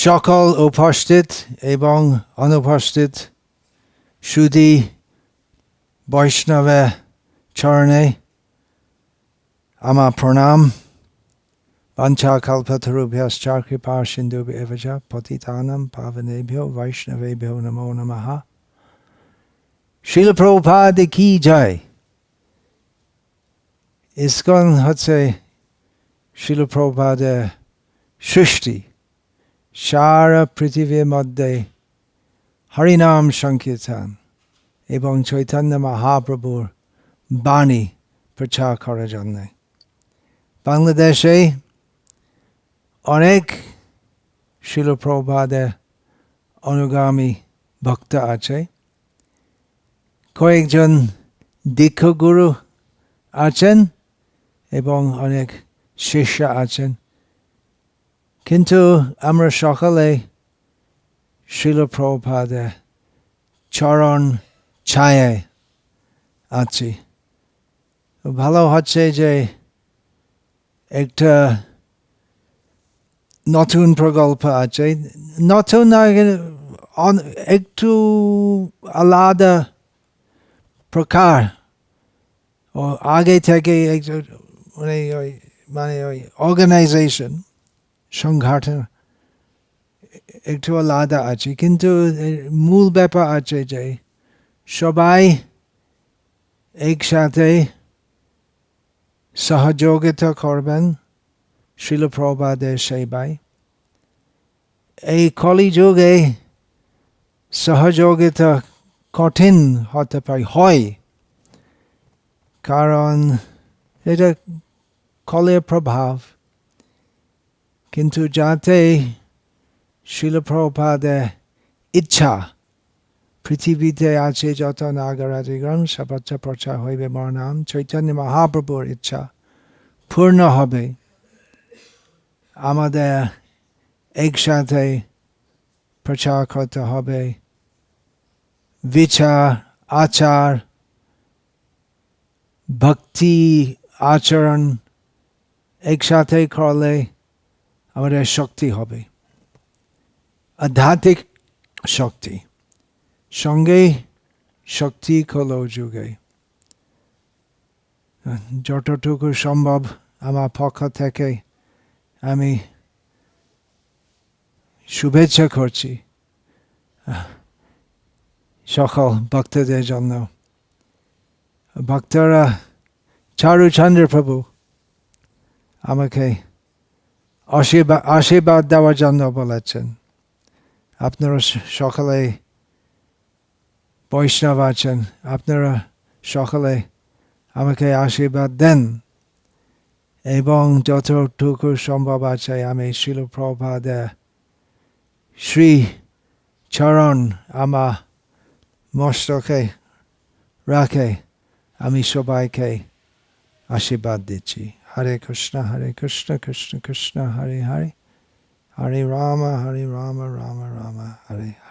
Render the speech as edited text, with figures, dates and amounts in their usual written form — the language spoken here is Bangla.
সকল উপস্থিত এবং অনুপস্থিত সুধী বৈষ্ণবে চরণে আমার প্রণাম। বাঞ্ছাকল্পতরুভ্যশ্চ কৃপা সিন্ধুভ্যেব চ পতিতানাং পাবনেভ্যো বৈষ্ণবেভ্যো নমো নমঃ। শিল প্রভুপাদ কি জয়। ইসকন হচ্ছে শিল প্রভুপাদের সৃষ্টি। সারা পৃথিবীর মধ্যে হরিনাম সংকীর্তন এবং চৈতন্য মহাপ্রভুর বাণী প্রচার করার জন্য বাংলাদেশে অনেক শিল প্রভুপাদের অনুগামী ভক্ত আছে। কয়েকজন দীক্ষাগুরু আছেন এবং অনেক শিষ্য আছেন, কিন্তু আমরা সকলে শিল প্রভুপাদের চরণ ছায়ায় আছি। ভালো হচ্ছে যে একটা নতুন প্রকল্প আছে, নতুন একটু আলাদা প্রকার ও আগে থেকে মানে ওই অর্গানাইজেশন সংগঠন একটু আলাদা আছে, কিন্তু মূল ব্যাপার আছে যে সবাই একসাথে সহযোগিতা করবেন শিল প্রভুপাদের সেবায়। এই কলিযুগে সহযোগিতা কঠিন হতে পারে হয়, কারণ এটা কলির প্রভাব। কিন্তু যাতে শিল প্রভুপাদের ইচ্ছা পৃথিবীতে আছে যত নাগরাদিগণ সর্বত্র প্রচার হইবে মোর নাম, চৈতন্য মহাপ্রভুর ইচ্ছা পূর্ণ হবে, আমাদের একসাথে প্রচার করতে হবে। বিচার আচার ভক্তি আচরণ একসাথে করলে আমাদের শক্তি হবে, আধ্যাত্মিক শক্তি। সঙ্গে শক্তি কলো যুগে। যতটুকু সম্ভব আমার পক্ষ থেকে আমি শুভেচ্ছা করছি সকল ভক্তদের জন্য। ভক্তরা চারুচন্দ্র প্রভু আমাকে আশীর্বাদ দেওয়ার জন্য বলেছেন। আপনারা সকলে বৈষ্ণব আছেন, আপনারা সকলে আমাকে আশীর্বাদ দেন এবং যতটুকু সম্ভব আছে আমি শিল প্রভুপাদের শ্রী চরণ আমার মস্তকে রাখে আমি সবাইকে আশীর্বাদ দিচ্ছি। হরে কৃষ্ণ কৃষ্ণ কৃষ্ণ হরে হরে, হরে রাম রাম রাম, হরে হরে।